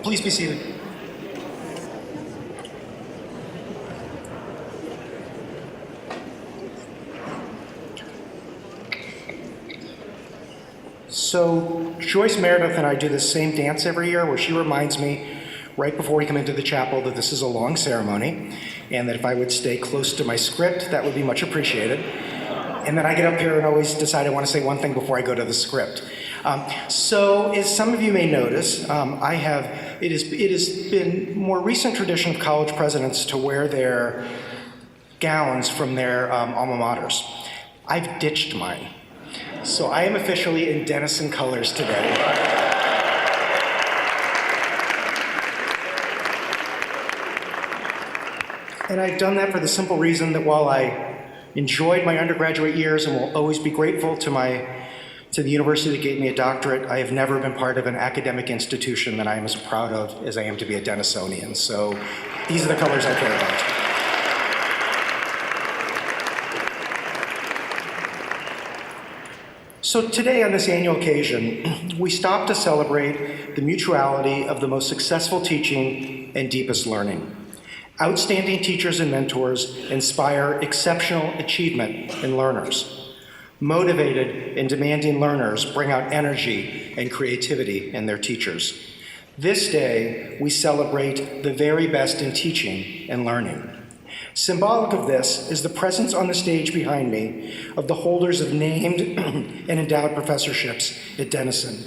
please be seated. So Joyce Meredith and I do the same dance every year where she reminds me right before we come into the chapel that this is a long ceremony and that if I would stay close to my script, that would be much appreciated. And then I get up here and always decide I want to say one thing before I go to the script. So as some of you may notice, it has been more recent tradition of college presidents to wear their gowns from their alma maters. I've ditched mine. So I am officially in Denison colors today. And I've done that for the simple reason that while I enjoyed my undergraduate years and will always be grateful to the university that gave me a doctorate, I have never been part of an academic institution that I am as proud of as I am to be a Denisonian. So these are the colors I care about. So today on this annual occasion, we stop to celebrate the mutuality of the most successful teaching and deepest learning. Outstanding teachers and mentors inspire exceptional achievement in learners. Motivated and demanding learners bring out energy and creativity in their teachers. This day, we celebrate the very best in teaching and learning. Symbolic of this is the presence on the stage behind me of the holders of named and endowed professorships at Denison.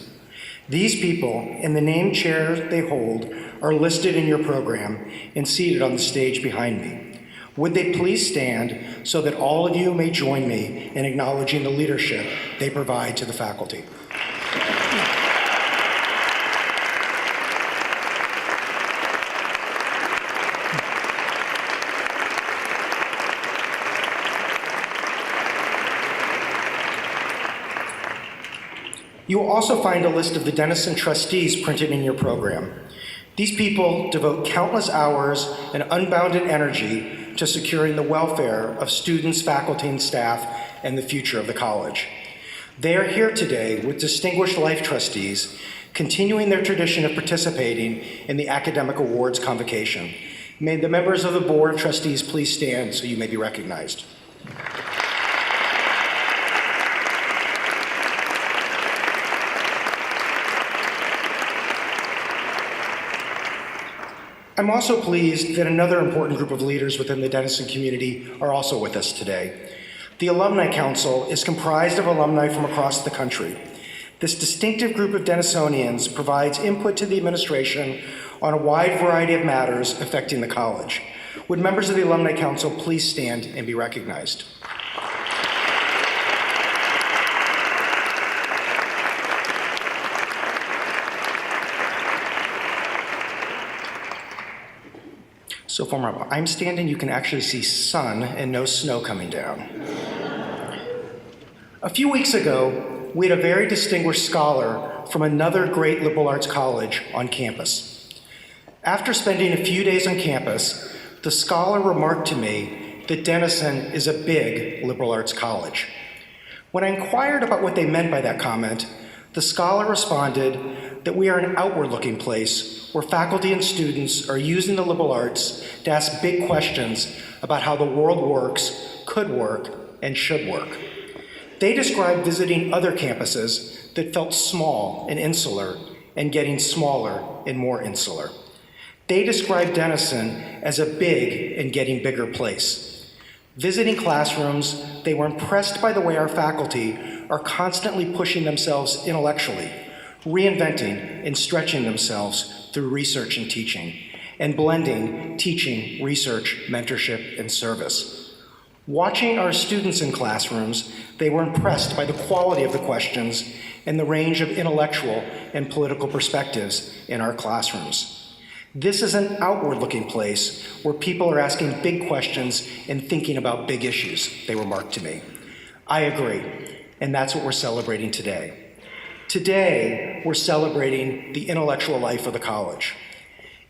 These people and the named chairs they hold are listed in your program and seated on the stage behind me. Would they please stand so that all of you may join me in acknowledging the leadership they provide to the faculty. You will also find a list of the Denison trustees printed in your program. These people devote countless hours and unbounded energy to securing the welfare of students, faculty, and staff, and the future of the college. They are here today with distinguished life trustees, continuing their tradition of participating in the Academic Awards Convocation. May the members of the Board of Trustees please stand so you may be recognized. I'm also pleased that another important group of leaders within the Denison community are also with us today. The Alumni Council is comprised of alumni from across the country. This distinctive group of Denisonians provides input to the administration on a wide variety of matters affecting the college. Would members of the Alumni Council please stand and be recognized? So from where I'm standing, you can actually see sun and no snow coming down. A few weeks ago, we had a very distinguished scholar from another great liberal arts college on campus. After spending a few days on campus, the scholar remarked to me that Denison is a big liberal arts college. When I inquired about what they meant by that comment, the scholar responded that we are an outward-looking place where faculty and students are using the liberal arts to ask big questions about how the world works, could work, and should work. They described visiting other campuses that felt small and insular and getting smaller and more insular. They described Denison as a big and getting bigger place. Visiting classrooms, they were impressed by the way our faculty are constantly pushing themselves intellectually, reinventing and stretching themselves through research and teaching, and blending teaching, research, mentorship, and service. Watching our students in classrooms, they were impressed by the quality of the questions and the range of intellectual and political perspectives in our classrooms. This is an outward-looking place where people are asking big questions and thinking about big issues, they remarked to me. I agree, and that's what we're celebrating today. Today, we're celebrating the intellectual life of the college.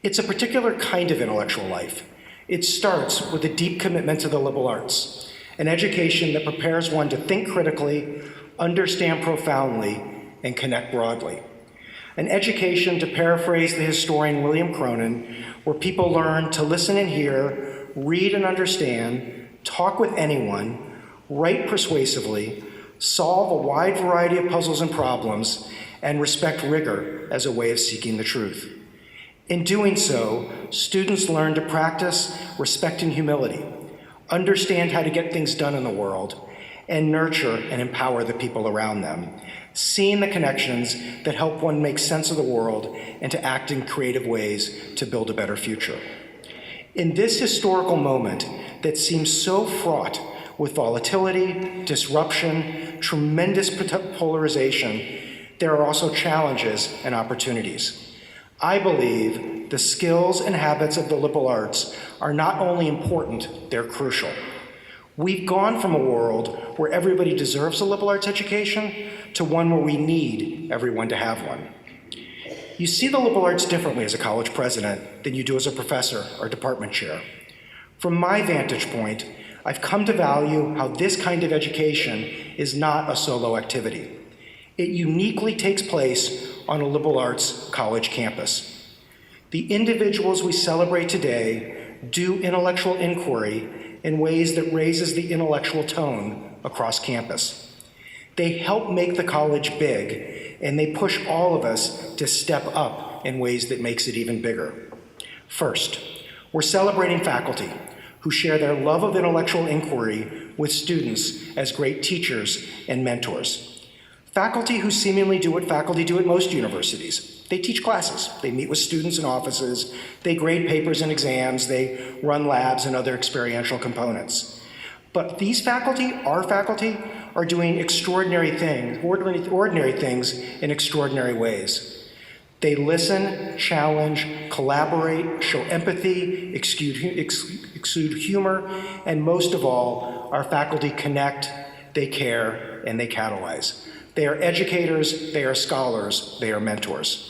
It's a particular kind of intellectual life. It starts with a deep commitment to the liberal arts, an education that prepares one to think critically, understand profoundly, and connect broadly. An education, to paraphrase the historian William Cronin, where people learn to listen and hear, read and understand, talk with anyone, write persuasively, solve a wide variety of puzzles and problems, and respect rigor as a way of seeking the truth. In doing so, students learn to practice respect and humility, understand how to get things done in the world, and nurture and empower the people around them, seeing the connections that help one make sense of the world and to act in creative ways to build a better future. In this historical moment that seems so fraught with volatility, disruption, tremendous polarization, there are also challenges and opportunities. I believe the skills and habits of the liberal arts are not only important, they're crucial. We've gone from a world where everybody deserves a liberal arts education to one where we need everyone to have one. You see the liberal arts differently as a college president than you do as a professor or department chair. From my vantage point, I've come to value how this kind of education is not a solo activity. It uniquely takes place on a liberal arts college campus. The individuals we celebrate today do intellectual inquiry in ways that raises the intellectual tone across campus. They help make the college big, and they push all of us to step up in ways that makes it even bigger. First, we're celebrating faculty who share their love of intellectual inquiry with students as great teachers and mentors. Faculty who seemingly do what faculty do at most universities. They teach classes, they meet with students in offices, they grade papers and exams, they run labs and other experiential components. But these faculty, our faculty, are doing extraordinary things, ordinary things in extraordinary ways. They listen, challenge, collaborate, show empathy, exude humor, and most of all, our faculty connect, they care, and they catalyze. They are educators, they are scholars, they are mentors.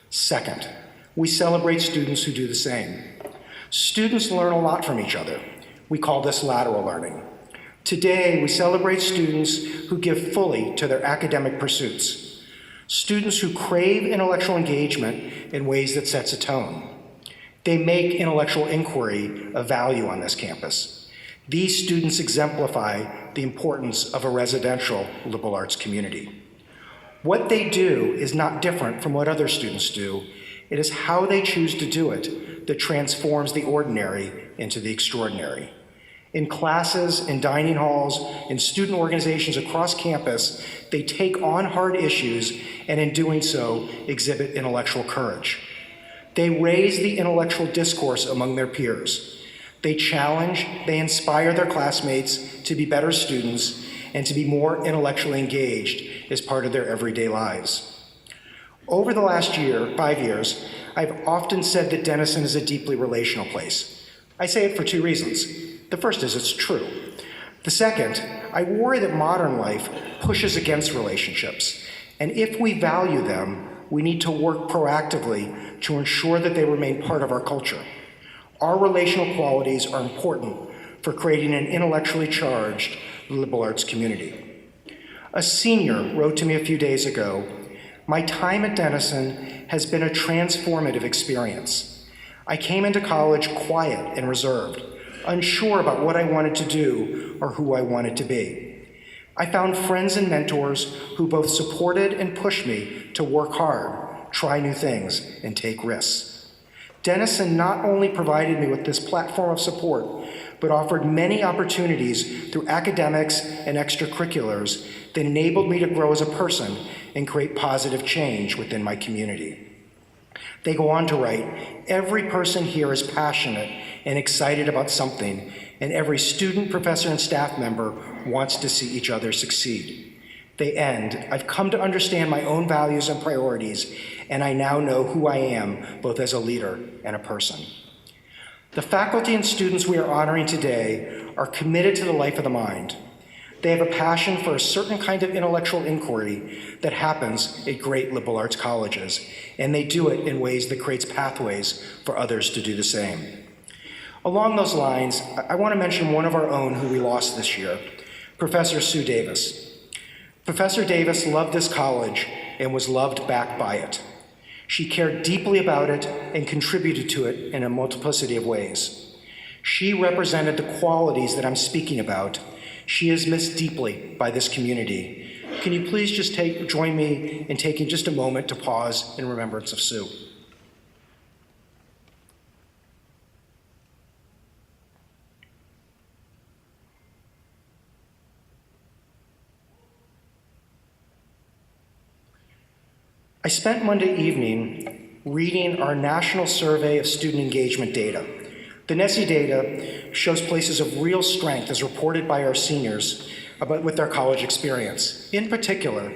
Second, we celebrate students who do the same. Students learn a lot from each other. We call this lateral learning. Today, we celebrate students who give fully to their academic pursuits. Students who crave intellectual engagement in ways that sets a tone. They make intellectual inquiry a value on this campus. These students exemplify the importance of a residential liberal arts community. What they do is not different from what other students do. It is how they choose to do it that transforms the ordinary into the extraordinary. In classes, in dining halls, in student organizations across campus, they take on hard issues and in doing so exhibit intellectual courage. They raise the intellectual discourse among their peers. They challenge, they inspire their classmates to be better students and to be more intellectually engaged as part of their everyday lives. Over the last 5 years, I've often said that Denison is a deeply relational place. I say it for two reasons. The first is it's true. The second, I worry that modern life pushes against relationships, and if we value them, we need to work proactively to ensure that they remain part of our culture. Our relational qualities are important for creating an intellectually charged liberal arts community. A senior wrote to me a few days ago, "My time at Denison has been a transformative experience. I came into college quiet and reserved, unsure about what I wanted to do or who I wanted to be. I found friends and mentors who both supported and pushed me to work hard, try new things, and take risks. Denison not only provided me with this platform of support, but offered many opportunities through academics and extracurriculars that enabled me to grow as a person and create positive change within my community." They go on to write, "Every person here is passionate and excited about something, and every student, professor, and staff member wants to see each other succeed." They end, "I've come to understand my own values and priorities, and I now know who I am, both as a leader and a person." The faculty and students we are honoring today are committed to the life of the mind. They have a passion for a certain kind of intellectual inquiry that happens at great liberal arts colleges, and they do it in ways that creates pathways for others to do the same. Along those lines, I want to mention one of our own who we lost this year, Professor Sue Davis. Professor Davis loved this college and was loved back by it. She cared deeply about it and contributed to it in a multiplicity of ways. She represented the qualities that I'm speaking about. She is missed deeply by this community. Can you please just join me in taking just a moment to pause in remembrance of Sue? I spent Monday evening reading our National Survey of Student Engagement data. The NSSE data shows places of real strength as reported by our seniors with their college experience. In particular,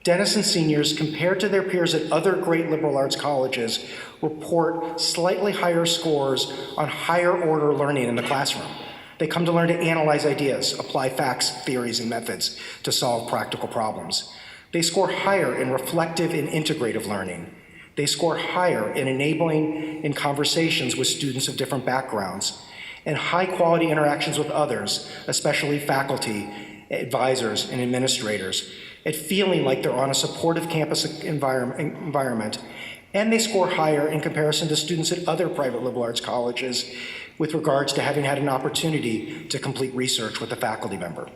Denison seniors, compared to their peers at other great liberal arts colleges, report slightly higher scores on higher order learning in the classroom. They come to learn to analyze ideas, apply facts, theories, and methods to solve practical problems. They score higher in reflective and integrative learning. They score higher in enabling in conversations with students of different backgrounds, and high-quality interactions with others, especially faculty, advisors, and administrators, at feeling like they're on a supportive campus environment. And they score higher in comparison to students at other private liberal arts colleges with regards to having had an opportunity to complete research with a faculty member.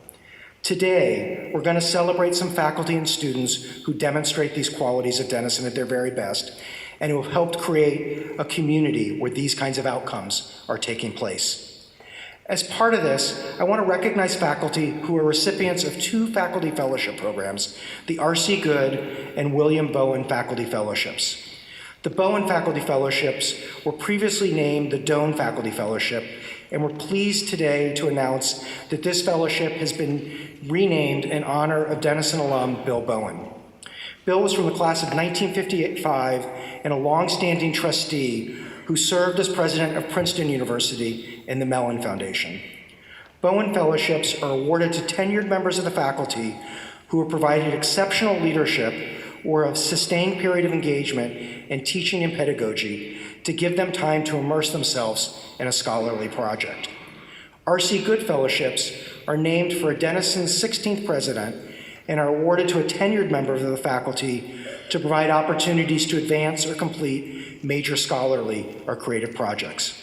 Today, we're going to celebrate some faculty and students who demonstrate these qualities at Denison at their very best and who have helped create a community where these kinds of outcomes are taking place. As part of this, I want to recognize faculty who are recipients of 2 faculty fellowship programs, the R.C. Good and William Bowen Faculty Fellowships. The Bowen Faculty Fellowships were previously named the Doan Faculty Fellowship, and we're pleased today to announce that this fellowship has been renamed in honor of Denison alum Bill Bowen. Bill was from the class of 1955 and a longstanding trustee who served as president of Princeton University and the Mellon Foundation. Bowen Fellowships are awarded to tenured members of the faculty who have provided exceptional leadership or a sustained period of engagement in teaching and pedagogy to give them time to immerse themselves in a scholarly project. R.C. Good Fellowships are named for Denison's 16th president and are awarded to a tenured member of the faculty to provide opportunities to advance or complete major scholarly or creative projects.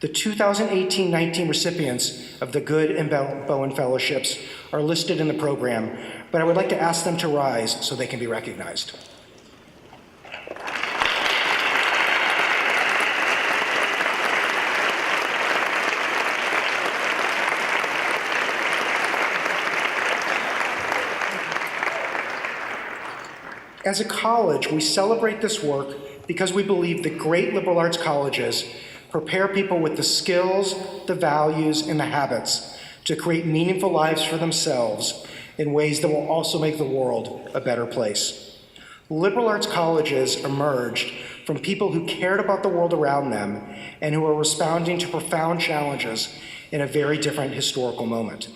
The 2018-19 recipients of the Good and Bowen Fellowships are listed in the program, but I would like to ask them to rise so they can be recognized. As a college, we celebrate this work because we believe that great liberal arts colleges prepare people with the skills, the values, and the habits to create meaningful lives for themselves in ways that will also make the world a better place. Liberal arts colleges emerged from people who cared about the world around them and who were responding to profound challenges in a very different historical moment.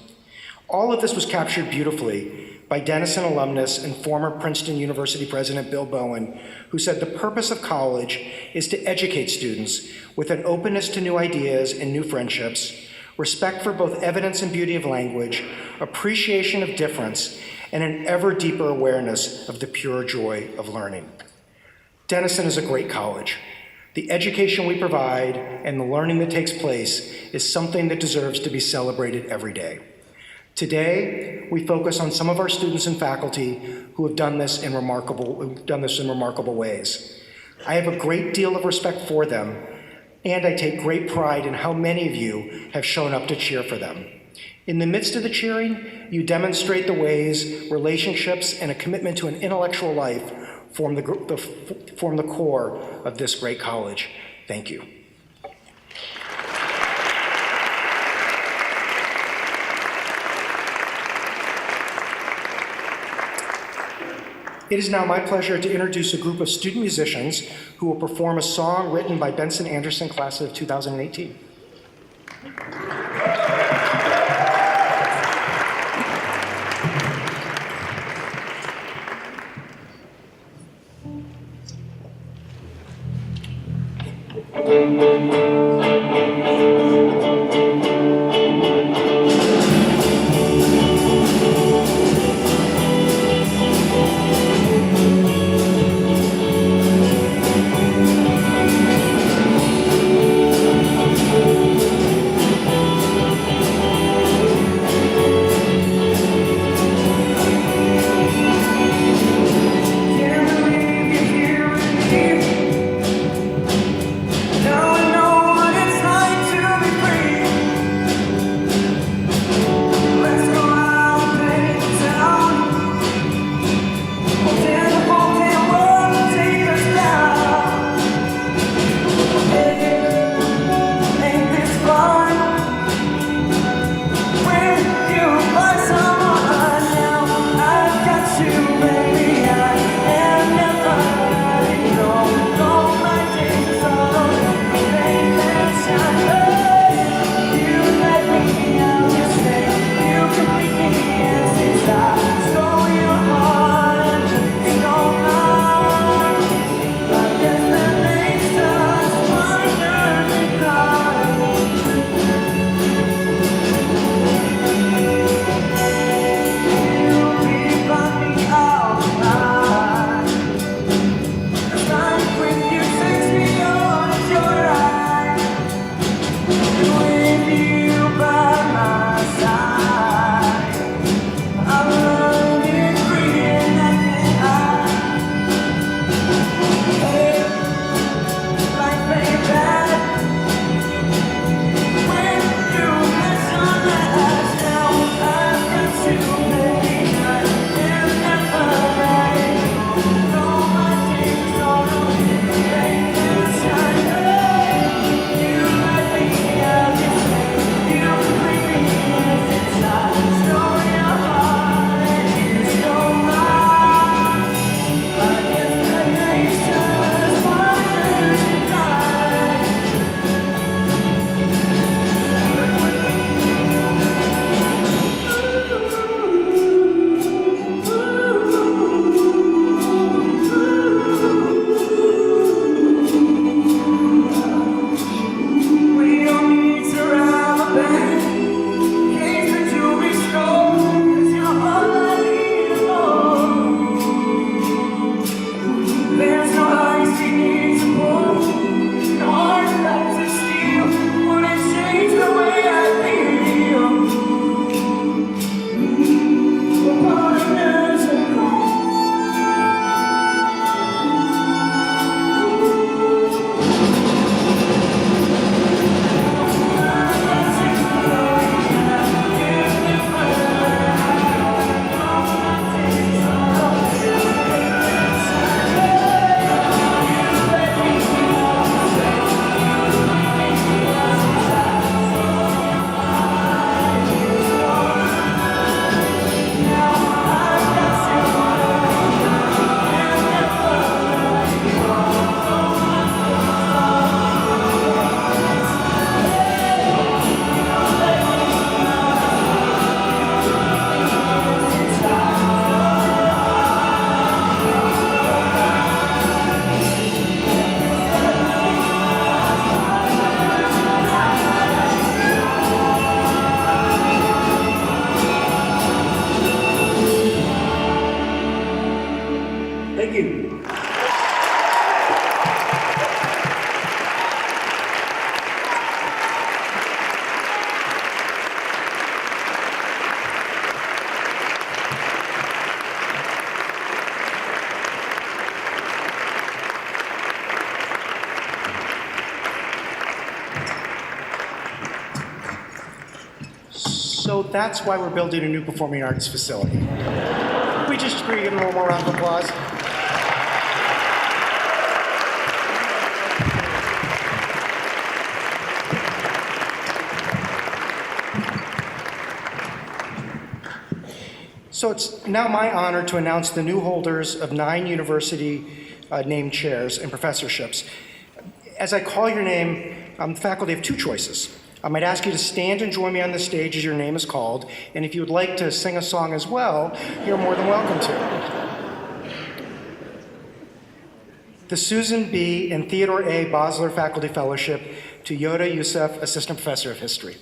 All of this was captured beautifully by Denison alumnus and former Princeton University president Bill Bowen, who said the purpose of college is to educate students with an openness to new ideas and new friendships, respect for both evidence and beauty of language, appreciation of difference, and an ever deeper awareness of the pure joy of learning. Denison is a great college. The education we provide and the learning that takes place is something that deserves to be celebrated every day. Today, we focus on some of our students and faculty who have done this in remarkable ways. I have a great deal of respect for them, and I take great pride in how many of you have shown up to cheer for them. In the midst of the cheering, you demonstrate the ways relationships and a commitment to an intellectual life form the core of this great college. Thank you. It is now my pleasure to introduce a group of student musicians who will perform a song written by Benson Anderson, class of 2018. So that's why we're building a new performing arts facility. We just agree, give them a little more round of applause. So it's now my honor to announce the new holders of 9 university named chairs and professorships. As I call your name, the faculty have 2 choices. I might ask you to stand and join me on the stage as your name is called, and if you would like to sing a song as well, you're more than welcome to. The Susan B. and Theodore A. Bosler Faculty Fellowship to Yoda Youssef, Assistant Professor of History.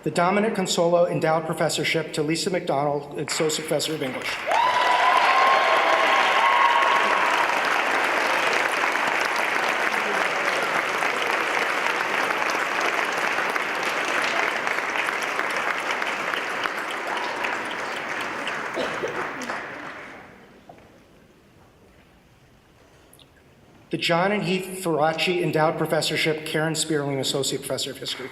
The Dominic Consolo Endowed Professorship to Lisa McDonald, Associate Professor of English. The John and Heath Faraci Endowed Professorship, Karen Spearling, Associate Professor of History.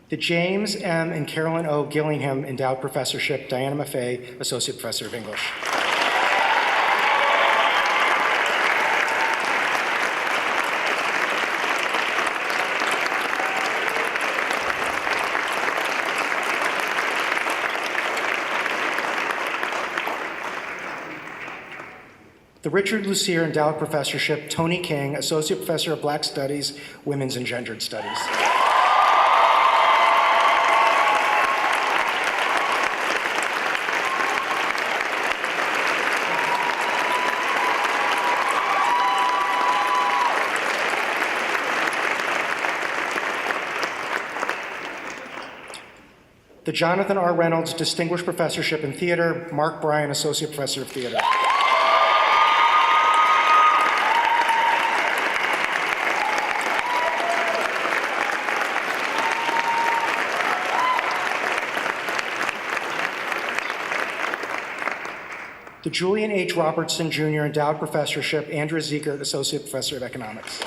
The James M. and Carolyn O. Gillingham Endowed Professorship, Diana Maffei, Associate Professor of English. The Richard Lucier Endowed Professorship, Tony King, Associate Professor of Black Studies, Women's and Gendered Studies. The Jonathan R. Reynolds Distinguished Professorship in Theater, Mark Bryan, Associate Professor of Theater. The Julian H. Robertson Jr. Endowed Professorship, Andrew Ziegert, Associate Professor of Economics.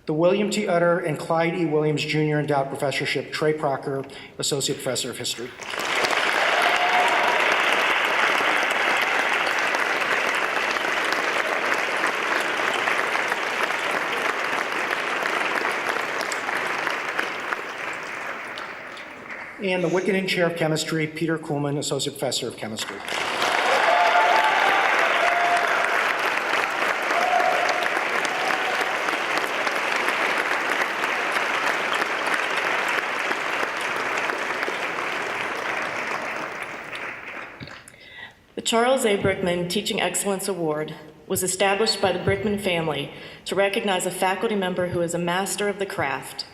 The William T. Utter and Clyde E. Williams Jr. Endowed Professorship, Trey Crocker, Associate Professor of History. And the Wickenden Chair of Chemistry, Peter Kuhlman, Associate Professor of Chemistry. The Charles A. Brickman Teaching Excellence Award was established by the Brickman family to recognize a faculty member who is a master of the craft,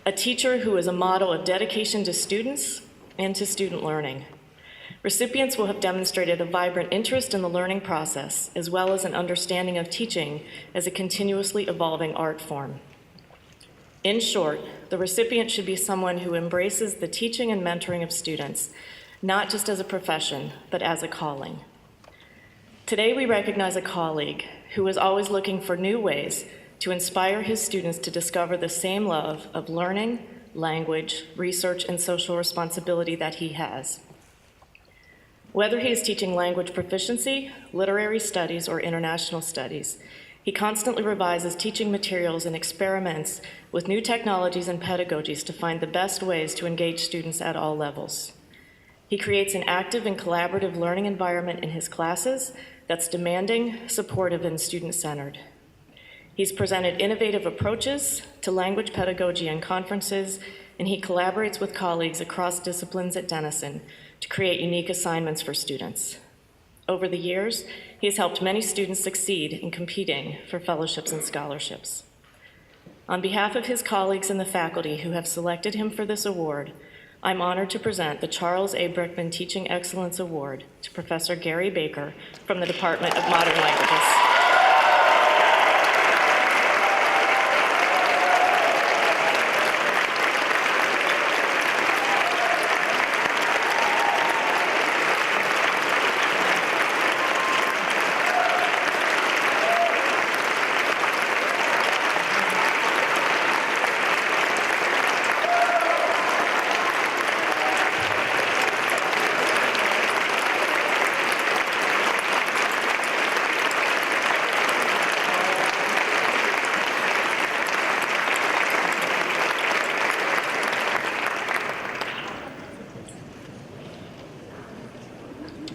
a teacher who is a model of dedication to students and to student learning. Recipients will have demonstrated a vibrant interest in the learning process, as well as an understanding of teaching as a continuously evolving art form. In short, the recipient should be someone who embraces the teaching and mentoring of students, not just as a profession, but as a calling. Today, we recognize a colleague who is always looking for new ways to inspire his students to discover the same love of learning, language, research, and social responsibility that he has. Whether he is teaching language proficiency, literary studies, or international studies, he constantly revises teaching materials and experiments with new technologies and pedagogies to find the best ways to engage students at all levels. He creates an active and collaborative learning environment in his classes that's demanding, supportive, and student-centered. He's presented innovative approaches to language pedagogy and conferences, and he collaborates with colleagues across disciplines at Denison to create unique assignments for students. Over the years, he has helped many students succeed in competing for fellowships and scholarships. On behalf of his colleagues and the faculty who have selected him for this award, I'm honored to present the Charles A. Brickman Teaching Excellence Award to Professor Gary Baker from the Department of Modern Languages.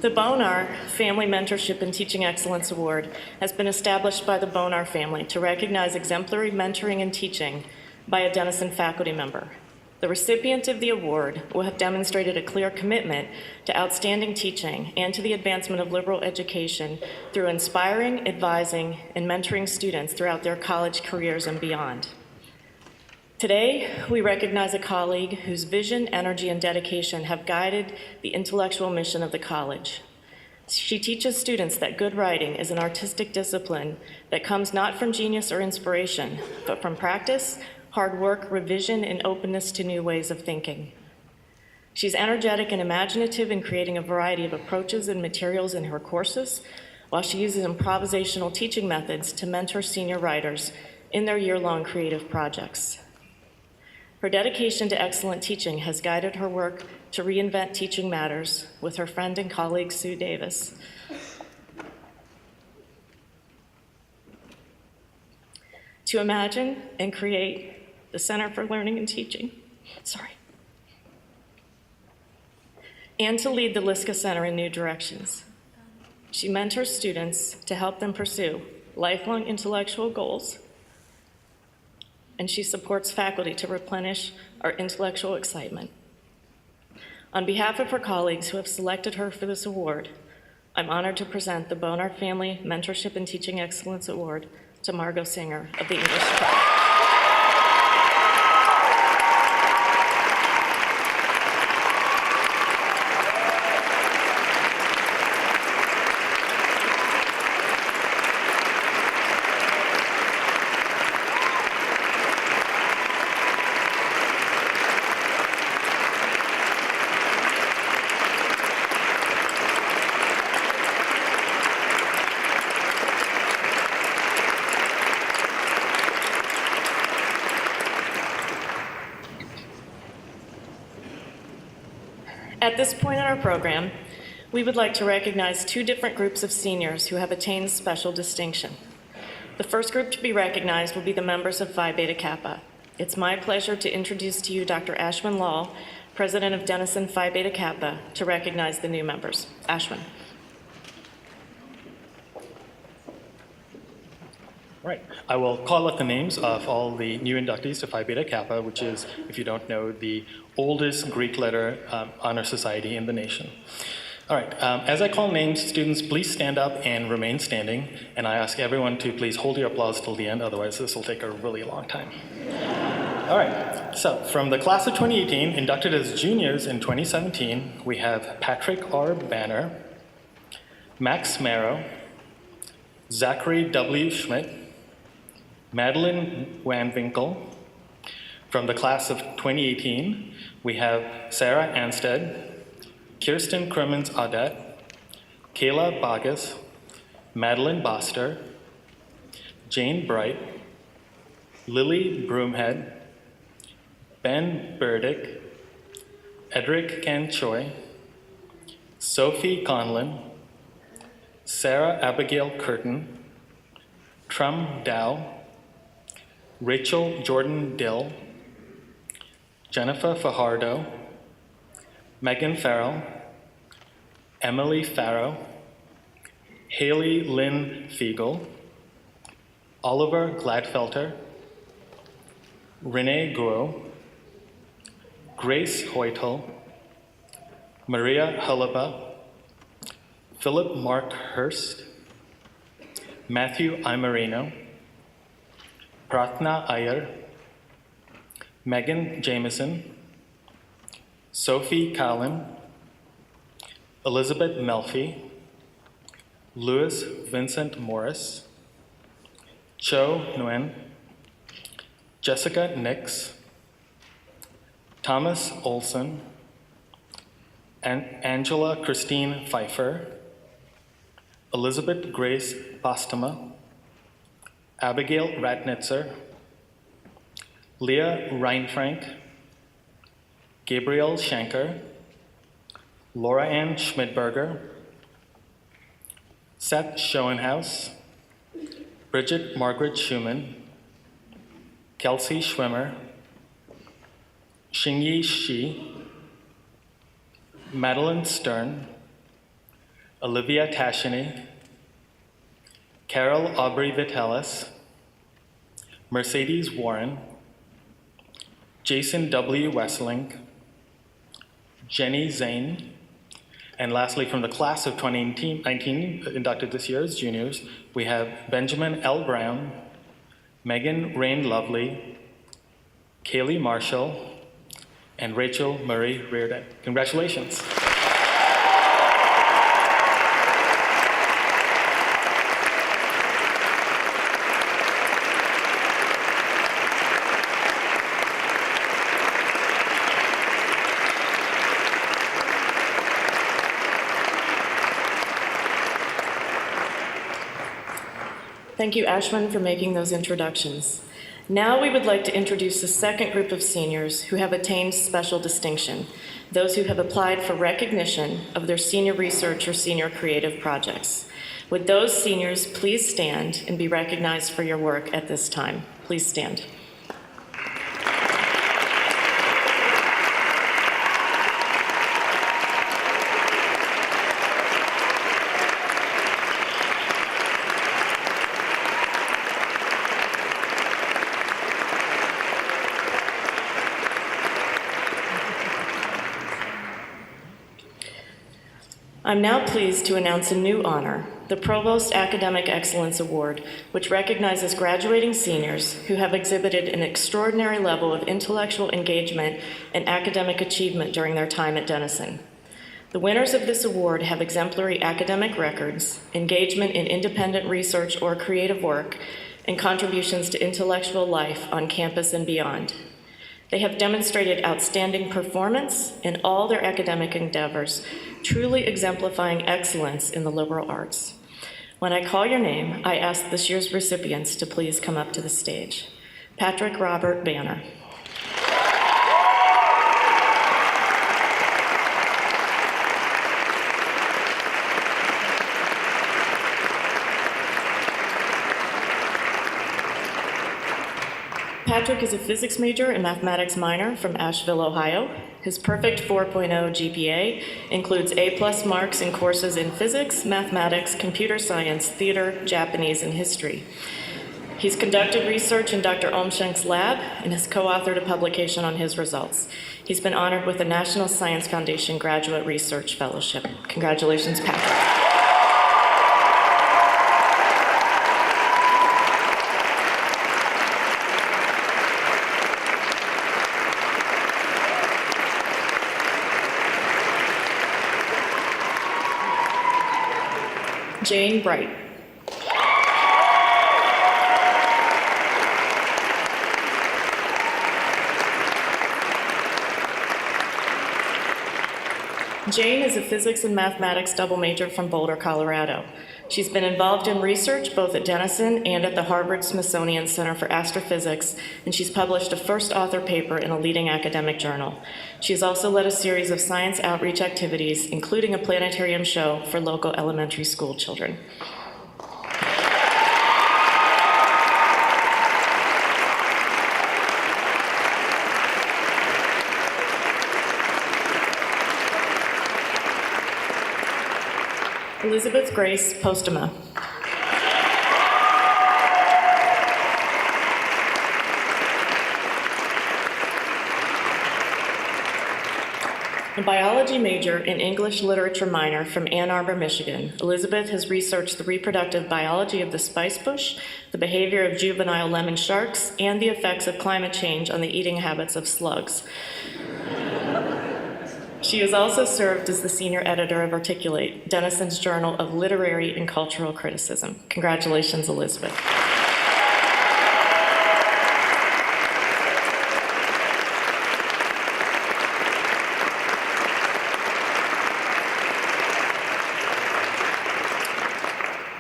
The Bonar Family Mentorship and Teaching Excellence Award has been established by the Bonar family to recognize exemplary mentoring and teaching by a Denison faculty member. The recipient of the award will have demonstrated a clear commitment to outstanding teaching and to the advancement of liberal education through inspiring, advising, and mentoring students throughout their college careers and beyond. Today, we recognize a colleague whose vision, energy, and dedication have guided the intellectual mission of the college. She teaches students that good writing is an artistic discipline that comes not from genius or inspiration, but from practice, hard work, revision, and openness to new ways of thinking. She's energetic and imaginative in creating a variety of approaches and materials in her courses, while she uses improvisational teaching methods to mentor senior writers in their year-long creative projects. Her dedication to excellent teaching has guided her work to reinvent teaching matters with her friend and colleague, Sue Davis. To imagine and create the Center for Learning and Teaching, and to lead the Liska Center in new directions. She mentors students to help them pursue lifelong intellectual goals, and she supports faculty to replenish our intellectual excitement. On behalf of her colleagues who have selected her for this award, I'm honored to present the Bonar Family Mentorship and Teaching Excellence Award to Margot Singer of the English Department. At this point in our program, we would like to recognize two different groups of seniors who have attained special distinction. The first group to be recognized will be the members of Phi Beta Kappa. It's my pleasure to introduce to you Dr. Ashwin Lal, President of Denison Phi Beta Kappa, to recognize the new members. Ashwin. Right. I will call out the names of all the new inductees to Phi Beta Kappa, which is, if you don't know, the oldest Greek letter honor society in the nation. All right. As I call names, students, please stand up and remain standing. And I ask everyone to please hold your applause till the end, otherwise this will take a really long time. All right. So from the class of 2018, inducted as juniors in 2017, we have Patrick R. Banner, Max Marrow, Zachary W. Schmidt, Madeline Van Winkle. From the class of 2018, we have Sarah Anstead, Kirsten Crimmins Audet, Kayla Bogus, Madeline Boster, Jane Bright, Lily Broomhead, Ben Burdick, Edric Canchoy, Sophie Conlon, Sarah Abigail Curtin, Trum Dow, Rachel Jordan Dill, Jennifer Fajardo, Megan Farrell, Emily Farrow, Haley Lynn Fiegel, Oliver Gladfelter, Renee Guo, Grace Hoytel, Maria Hullaba, Philip Mark Hurst, Matthew Imarino, Pratna Iyer, Megan Jameson, Sophie Callan, Elizabeth Melfi, Louis Vincent Morris, Cho Nguyen, Jessica Nix, Thomas Olson, and Angela Christine Pfeiffer, Elizabeth Grace Bostoma, Abigail Ratnitzer, Leah Reinfrank, Gabriel Shanker, Laura Ann Schmidberger, Seth Schoenhaus, Bridget Margaret Schumann, Kelsey Schwimmer, Xingyi Shi, Madeline Stern, Olivia Tashini, Carol Aubrey Vitalis, Mercedes Warren, Jason W. Wessling, Jenny Zane, and lastly, from the class of 2019, inducted this year as juniors, we have Benjamin L. Brown, Megan Rain Lovely, Kaylee Marshall, and Rachel Murray Reardon. Congratulations. Thank you, Ashwin, for making those introductions. Now we would like to introduce the second group of seniors who have attained special distinction, those who have applied for recognition of their senior research or senior creative projects. Would those seniors please stand and be recognized for your work at this time? Please stand. I'm now pleased to announce a new honor, the Provost Academic Excellence Award, which recognizes graduating seniors who have exhibited an extraordinary level of intellectual engagement and academic achievement during their time at Denison. The winners of this award have exemplary academic records, engagement in independent research or creative work, and contributions to intellectual life on campus and beyond. They have demonstrated outstanding performance in all their academic endeavors, truly exemplifying excellence in the liberal arts. When I call your name, I ask this year's recipients to please come up to the stage. Patrick Robert Banner. Patrick is a physics major and mathematics minor from Asheville, Ohio. His perfect 4.0 GPA includes A+ marks in courses in physics, mathematics, computer science, theater, Japanese, and history. He's conducted research in Dr. Omshenk's lab and has co-authored a publication on his results. He's been honored with the National Science Foundation Graduate Research Fellowship. Congratulations, Patrick. Jane Bright. Jane is a physics and mathematics double major from Boulder, Colorado. She's been involved in research both at Denison and at the Harvard-Smithsonian Center for Astrophysics, and she's published a first author paper in a leading academic journal. She's also led a series of science outreach activities, including a planetarium show for local elementary school children. Elizabeth Grace Postema. A biology major and English literature minor from Ann Arbor, Michigan, Elizabeth has researched the reproductive biology of the spicebush, the behavior of juvenile lemon sharks, and the effects of climate change on the eating habits of slugs. She has also served as the senior editor of Articulate, Denison's Journal of Literary and Cultural Criticism. Congratulations, Elizabeth.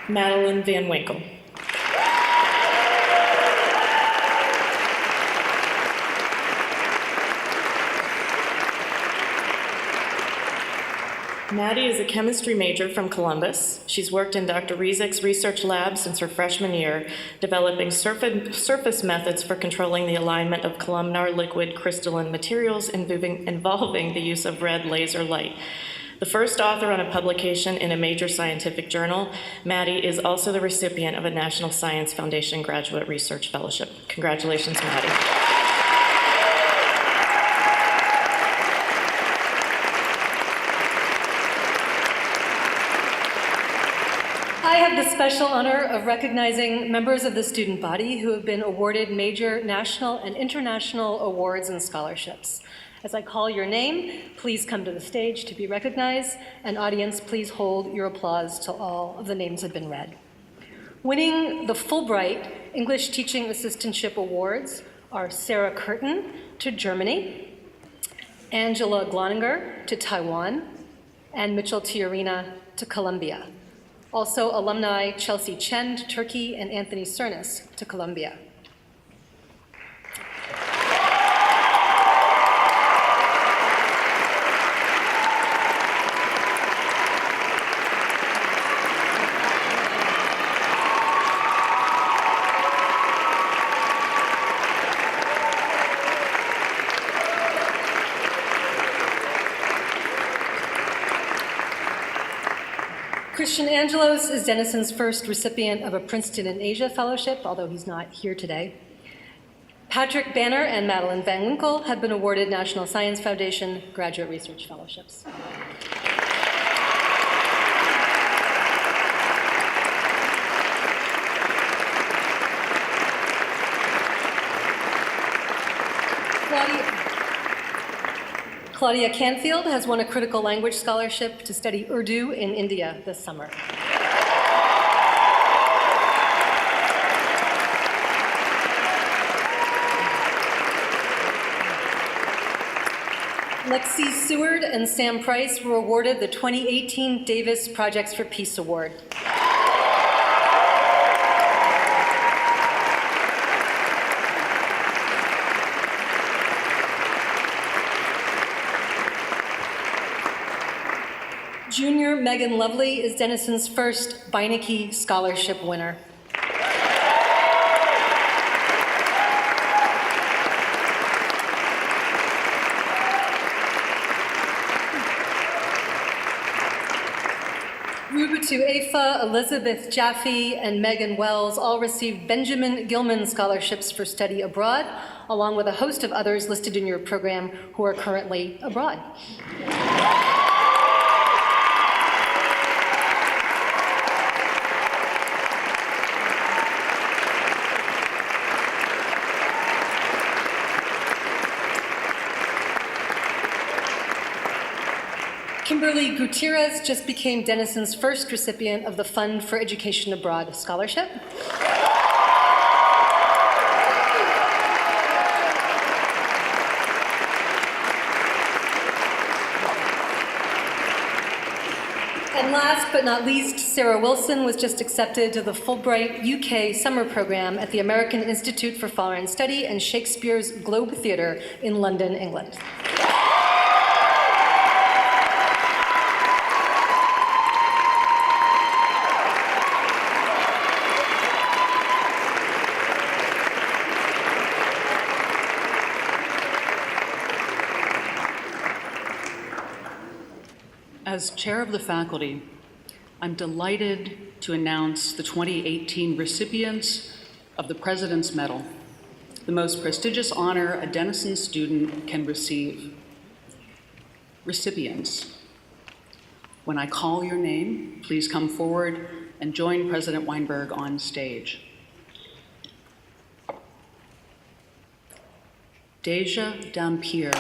Madeline Van Winkle. Maddie is a chemistry major from Columbus. She's worked in Dr. Rizik's research lab since her freshman year, developing surface methods for controlling the alignment of columnar liquid crystalline materials involving the use of red laser light. The first author on a publication in a major scientific journal, Maddie is also the recipient of a National Science Foundation Graduate Research Fellowship. Congratulations, Maddie. I have the special honor of recognizing members of the student body who have been awarded major national and international awards and scholarships. As I call your name, please come to the stage to be recognized, and audience, please hold your applause till all of the names have been read. Winning the Fulbright English Teaching Assistantship Awards are Sarah Curtin to Germany, Angela Gloninger to Taiwan, and Mitchell Tiarina to Colombia. Also alumni Chelsea Chen to Turkey and Anthony Cernas to Colombia. Christian Angelos is Denison's first recipient of a Princeton in Asia Fellowship, although he's not here today. Patrick Banner and Madeline Van Winkle have been awarded National Science Foundation Graduate Research Fellowships. Claudia Canfield has won a critical language scholarship to study Urdu in India this summer. Lexi Seward and Sam Price were awarded the 2018 Davis Projects for Peace Award. Junior Megan Lovely is Denison's first Beinecke Scholarship winner. Rubatu Afa, Elizabeth Jaffe, and Megan Wells all received Benjamin Gilman scholarships for study abroad, along with a host of others listed in your program who are currently abroad. Kimberly Gutierrez just became Denison's first recipient of the Fund for Education Abroad Scholarship. And last but not least, Sarah Wilson was just accepted to the Fulbright UK summer program at the American Institute for Foreign Study and Shakespeare's Globe Theatre in London, England. As chair of the faculty, I'm delighted to announce the 2018 recipients of the President's Medal, the most prestigious honor a Denison student can receive. Recipients, when I call your name, please come forward and join President Weinberg on stage. Deja Dampier.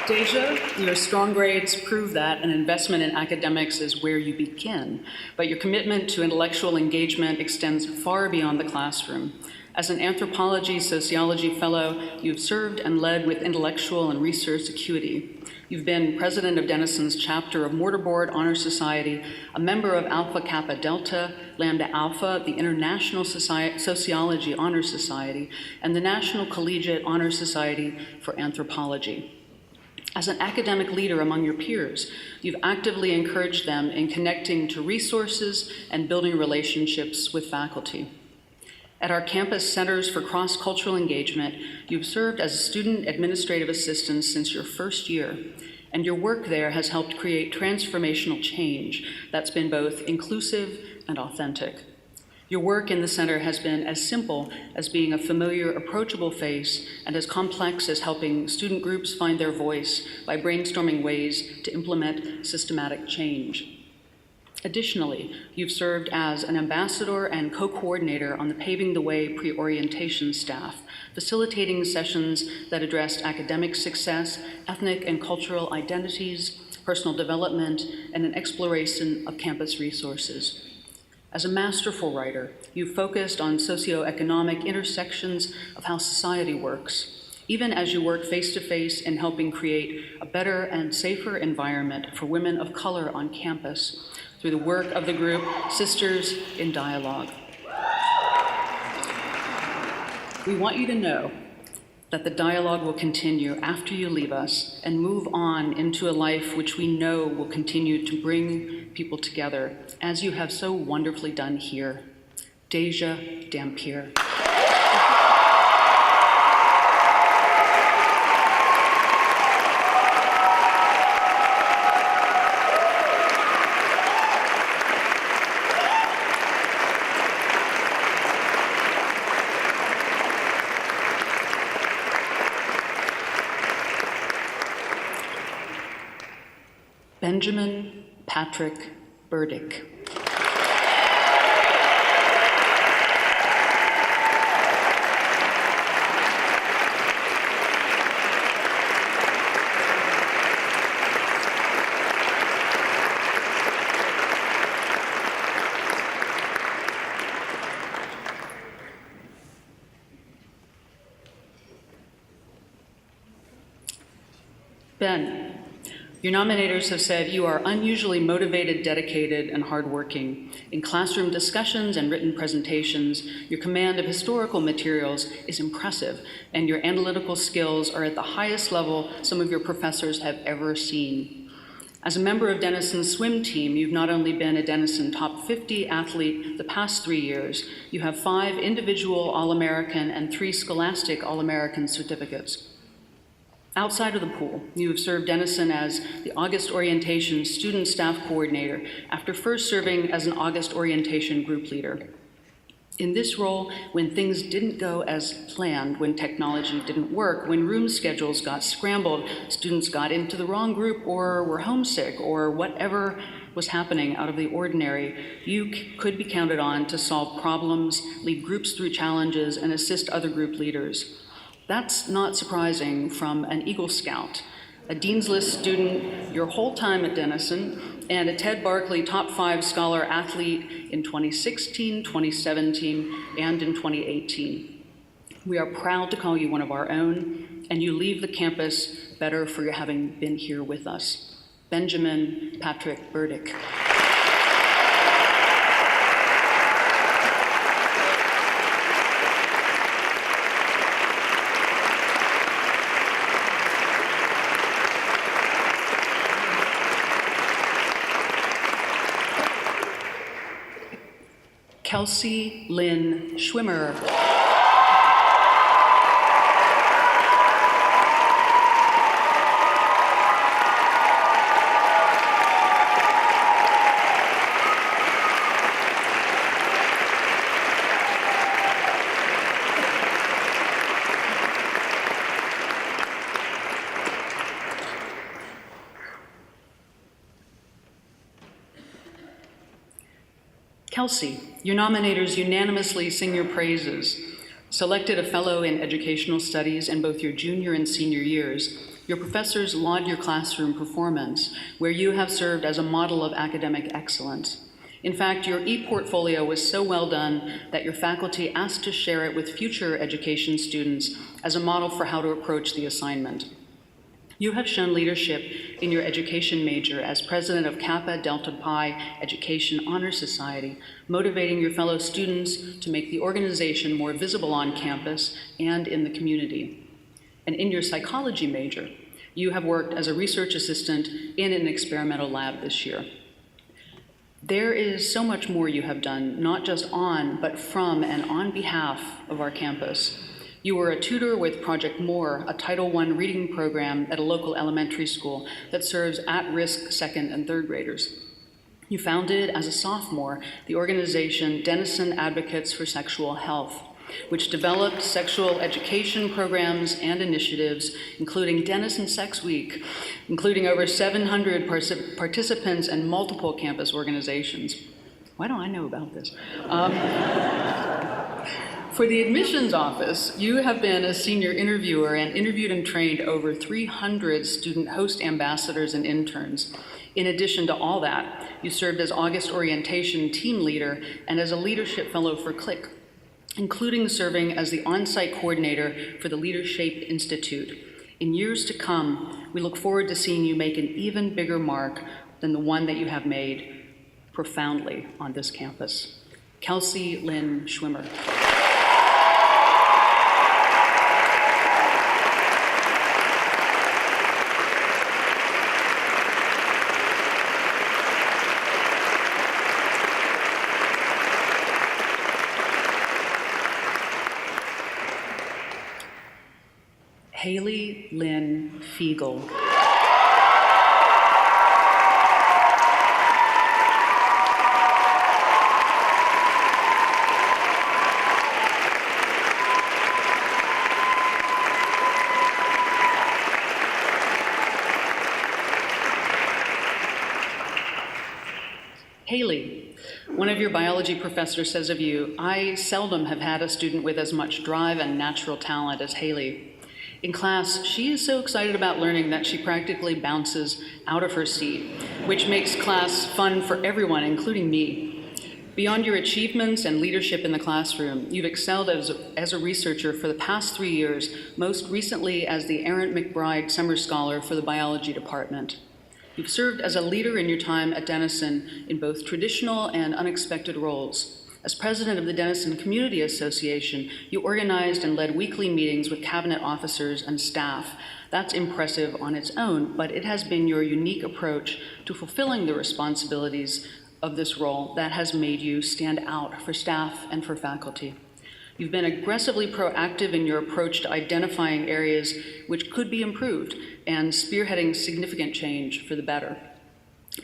Deja, your strong grades prove that an investment in academics is where you begin, but your commitment to intellectual engagement extends far beyond the classroom. As an anthropology sociology fellow, you've served and led with intellectual and research acuity. You've been president of Denison's chapter of Mortarboard Honor Society, a member of Alpha Kappa Delta, Lambda Alpha, the International Sociology Honor Society, and the National Collegiate Honor Society for Anthropology. As an academic leader among your peers, you've actively encouraged them in connecting to resources and building relationships with faculty. At our campus Centers for Cross-Cultural Engagement, you've served as a student administrative assistant since your first year, and your work there has helped create transformational change that's been both inclusive and authentic. Your work in the center has been as simple as being a familiar, approachable face and as complex as helping student groups find their voice by brainstorming ways to implement systematic change. Additionally, you've served as an ambassador and co-coordinator on the Paving the Way pre-orientation staff, facilitating sessions that addressed academic success, ethnic and cultural identities, personal development, and an exploration of campus resources. As a masterful writer, you've focused on socioeconomic intersections of how society works, even as you work face-to-face in helping create a better and safer environment for women of color on campus through the work of the group Sisters in Dialogue. We want you to know that the dialogue will continue after you leave us and move on into a life which we know will continue to bring people together, as you have so wonderfully done here. Deja Dampier. Benjamin Patrick Burdick. Ben, your nominators have said you are unusually motivated, dedicated, and hardworking. In classroom discussions and written presentations, your command of historical materials is impressive, and your analytical skills are at the highest level some of your professors have ever seen. As a member of Denison's swim team, you've not only been a Denison Top 50 athlete the past 3 years, you have 5 individual All-American and 3 Scholastic All-American certificates. Outside of the pool, you have served Denison as the August Orientation Student Staff Coordinator after first serving as an August Orientation Group Leader. In this role, when things didn't go as planned, when technology didn't work, when room schedules got scrambled, students got into the wrong group or were homesick or whatever was happening out of the ordinary, you could be counted on to solve problems, lead groups through challenges, and assist other group leaders. That's not surprising from an Eagle Scout, a Dean's List student your whole time at Denison, and a Ted Barkley Top 5 Scholar athlete in 2016, 2017, and in 2018. We are proud to call you one of our own, and you leave the campus better for your having been here with us. Benjamin Patrick Burdick. Kelsey Lynn Schwimmer. Kelsey, your nominators unanimously sing your praises. Selected a fellow in educational studies in both your junior and senior years, your professors laud your classroom performance, where you have served as a model of academic excellence. In fact, your e-portfolio was so well done that your faculty asked to share it with future education students as a model for how to approach the assignment. You have shown leadership in your education major as president of Kappa Delta Pi Education Honor Society, motivating your fellow students to make the organization more visible on campus and in the community. And in your psychology major, you have worked as a research assistant in an experimental lab this year. There is so much more you have done, not just on, but from and on behalf of our campus. You were a tutor with Project More, a Title I reading program at a local elementary school that serves at-risk second and third graders. You founded, as a sophomore, the organization Denison Advocates for Sexual Health, which developed sexual education programs and initiatives, including Denison Sex Week, including over 700 participants and multiple campus organizations. Why don't I know about this? For the admissions office, you have been a senior interviewer and interviewed and trained over 300 student host ambassadors and interns. In addition to all that, you served as August orientation team leader and as a leadership fellow for CLIC, including serving as the on-site coordinator for the Leadership Institute. In years to come, we look forward to seeing you make an even bigger mark than the one that you have made profoundly on this campus. Kelsey Lynn Schwimmer. Haley Lynn Fiegel. Haley, one of your biology professors says of you, "I seldom have had a student with as much drive and natural talent as Haley. In class, she is so excited about learning that she practically bounces out of her seat, which makes class fun for everyone, including me. Beyond your achievements and leadership in the classroom, you've excelled as a researcher for the past 3 years, most recently as the Aaron McBride Summer Scholar for the Biology Department. You've served as a leader in your time at Denison in both traditional and unexpected roles. As president of the Denison Community Association, you organized and led weekly meetings with cabinet officers and staff. That's impressive on its own, but it has been your unique approach to fulfilling the responsibilities of this role that has made you stand out for staff and for faculty. You've been aggressively proactive in your approach to identifying areas which could be improved and spearheading significant change for the better.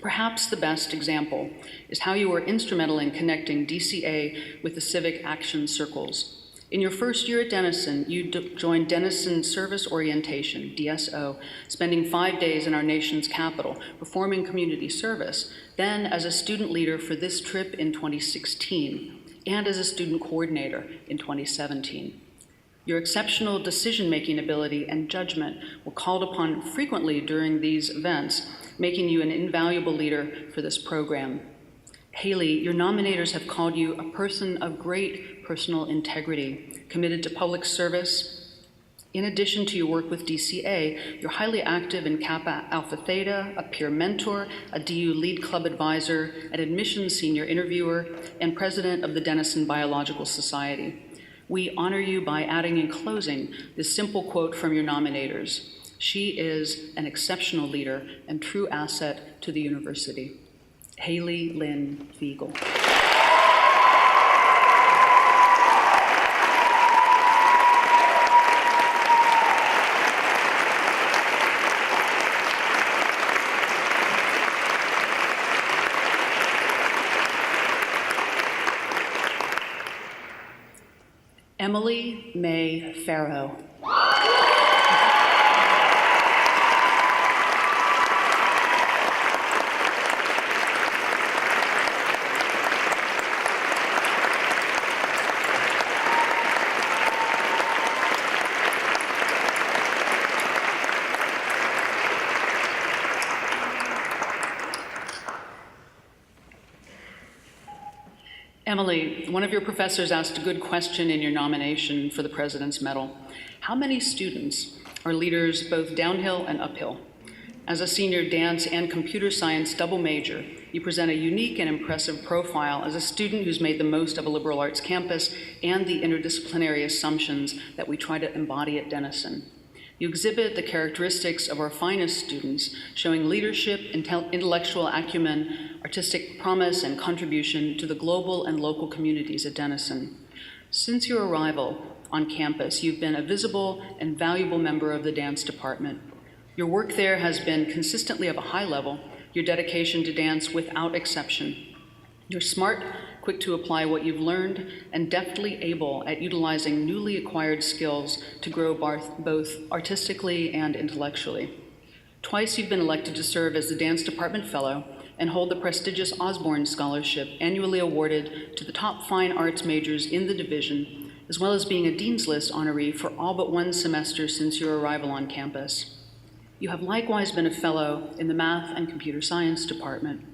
Perhaps the best example is how you were instrumental in connecting DCA with the civic action circles. In your first year at Denison, you joined Denison Service Orientation, DSO, spending 5 days in our nation's capital, performing community service, then as a student leader for this trip in 2016, and as a student coordinator in 2017. Your exceptional decision-making ability and judgment were called upon frequently during these events, making you an invaluable leader for this program. Haley, your nominators have called you a person of great personal integrity, committed to public service. In addition to your work with DCA, you're highly active in Kappa Alpha Theta, a peer mentor, a DU lead club advisor, an admissions senior interviewer, and president of the Denison Biological Society. We honor you by adding in closing this simple quote from your nominators. She is an exceptional leader and true asset to the university. Haley Lynn Fiegel. Emily May Farrow. Emily, one of your professors asked a good question in your nomination for the President's Medal. How many students are leaders both downhill and uphill? As a senior dance and computer science double major, you present a unique and impressive profile as a student who's made the most of a liberal arts campus and the interdisciplinary assumptions that we try to embody at Denison. You exhibit the characteristics of our finest students, showing leadership, intellectual acumen, artistic promise, and contribution to the global and local communities at Denison. Since your arrival on campus, you've been a visible and valuable member of the dance department. Your work there has been consistently of a high level, your dedication to dance without exception. You're smart, quick to apply what you've learned, and deftly able at utilizing newly acquired skills to grow both artistically and intellectually. Twice you've been elected to serve as the Dance Department Fellow and hold the prestigious Osborne Scholarship, annually awarded to the top fine arts majors in the division, as well as being a Dean's List honoree for all but one semester since your arrival on campus. You have likewise been a fellow in the Math and Computer Science Department.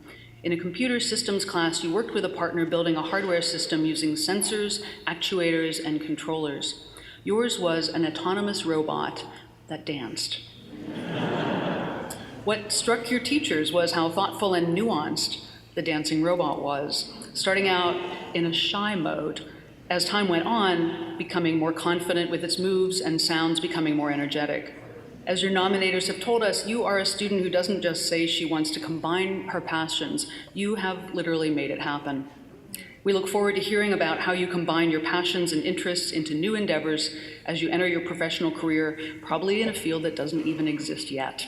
In a computer systems class, you worked with a partner building a hardware system using sensors, actuators, and controllers. Yours was an autonomous robot that danced. What struck your teachers was how thoughtful and nuanced the dancing robot was, starting out in a shy mode, as time went on, becoming more confident with its moves and sounds becoming more energetic. As your nominators have told us, you are a student who doesn't just say she wants to combine her passions. You have literally made it happen. We look forward to hearing about how you combine your passions and interests into new endeavors as you enter your professional career, probably in a field that doesn't even exist yet.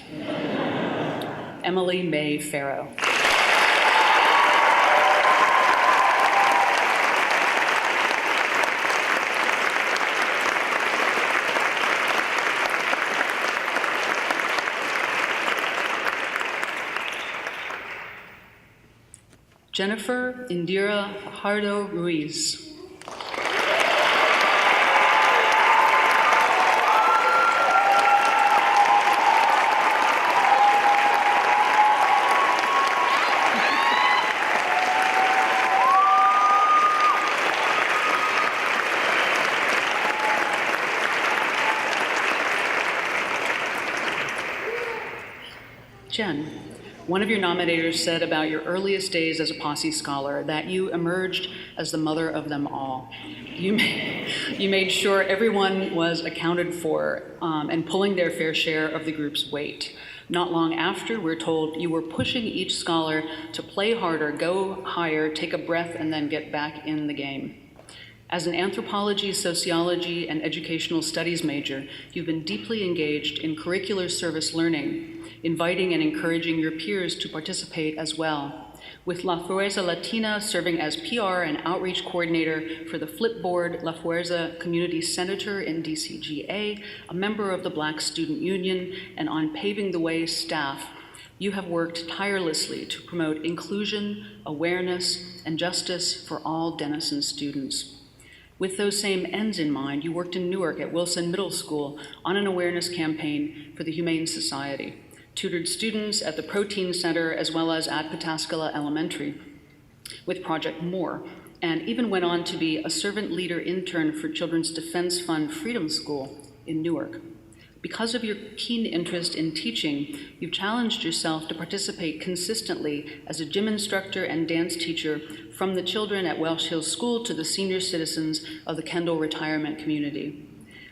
Emily May Farrow. Jennifer Indira Fajardo Ruiz. Jen, one of your nominators said about your earliest days as a Posse Scholar that you emerged as the mother of them all. You made sure everyone was accounted for and pulling their fair share of the group's weight. Not long after, we're told you were pushing each scholar to play harder, go higher, take a breath, and then get back in the game. As an anthropology, sociology, and educational studies major, you've been deeply engaged in curricular service learning, inviting and encouraging your peers to participate as well, with La Fuerza Latina serving as PR and outreach coordinator for the Flipboard La Fuerza Community Senator in DCGA, a member of the Black Student Union, and on Paving the Way staff. You have worked tirelessly to promote inclusion, awareness, and justice for all Denison students. With those same ends in mind, you worked in Newark at Wilson Middle School on an awareness campaign for the Humane Society, tutored students at the Protein Center as well as at Pataskala Elementary, with Project More, and even went on to be a servant leader intern for Children's Defense Fund Freedom School in Newark. Because of your keen interest in teaching, you've challenged yourself to participate consistently as a gym instructor and dance teacher from the children at Welsh Hills School to the senior citizens of the Kendall retirement community.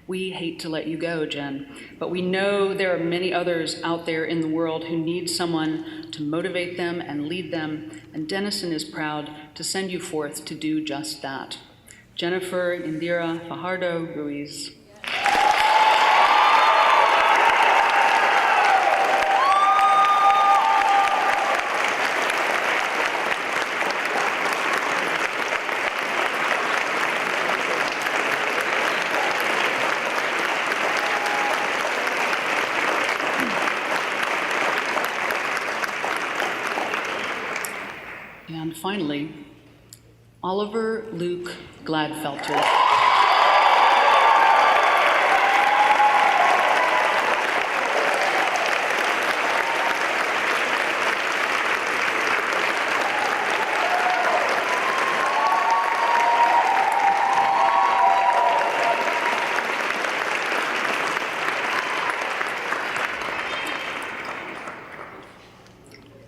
We hate to let you go, Jen, but we know there are many others out there in the world who need someone to motivate them and lead them, and Denison is proud to send you forth to do just that. Jennifer Indira Fajardo Ruiz. And finally, Oliver Luke Gladfelter.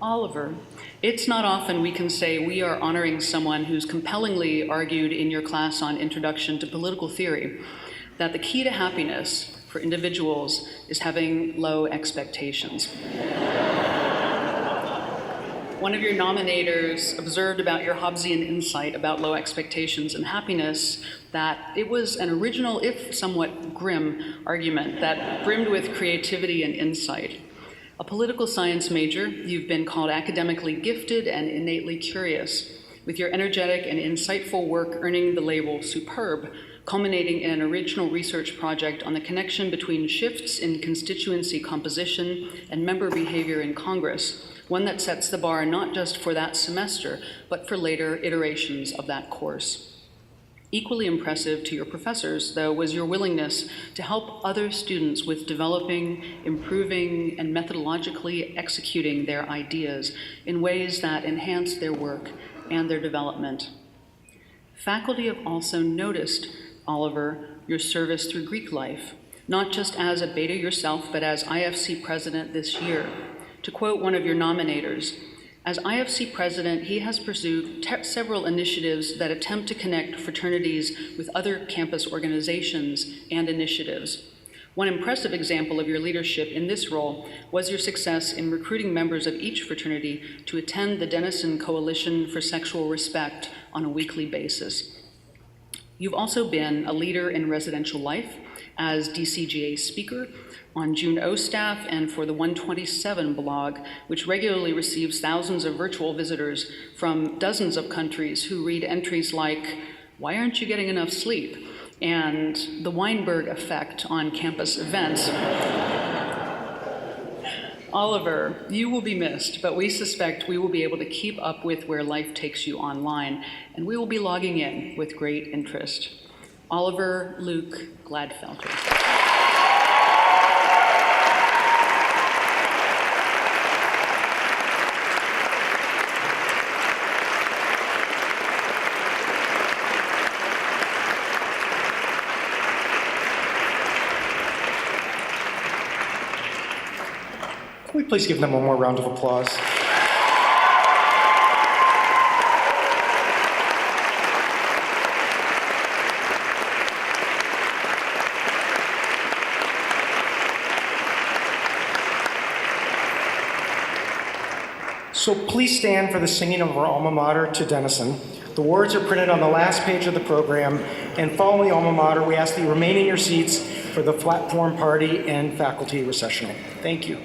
Oliver, it's not often we can say we are honoring someone who's compellingly argued in your class on Introduction to Political Theory that the key to happiness for individuals is having low expectations. One of your nominators observed about your Hobbesian insight about low expectations and happiness that it was an original, if somewhat grim, argument that brimmed with creativity and insight. A political science major, you've been called academically gifted and innately curious, with your energetic and insightful work earning the label superb, culminating in an original research project on the connection between shifts in constituency composition and member behavior in Congress, one that sets the bar not just for that semester, but for later iterations of that course. Equally impressive to your professors, though, was your willingness to help other students with developing, improving, and methodologically executing their ideas in ways that enhance their work and their development. Faculty have also noticed, Oliver, your service through Greek life, not just as a beta yourself, but as IFC president this year. To quote one of your nominators, as IFC president, he has pursued several initiatives that attempt to connect fraternities with other campus organizations and initiatives. One impressive example of your leadership in this role was your success in recruiting members of each fraternity to attend the Denison Coalition for Sexual Respect on a weekly basis. You've also been a leader in residential life as DCGA speaker on June O staff and for the 127 blog, which regularly receives thousands of virtual visitors from dozens of countries who read entries like, "Why aren't you getting enough sleep?" and "The Weinberg Effect" on campus events. Oliver, you will be missed, but we suspect we will be able to keep up with where life takes you online, and we will be logging in with great interest. Oliver Luke Gladfelter. Can we please give them one more round of applause? So please stand for the singing of our alma mater to Denison. The words are printed on the last page of the program, and following the alma mater, we ask that you remain in your seats for the platform party and faculty recessional. Thank you.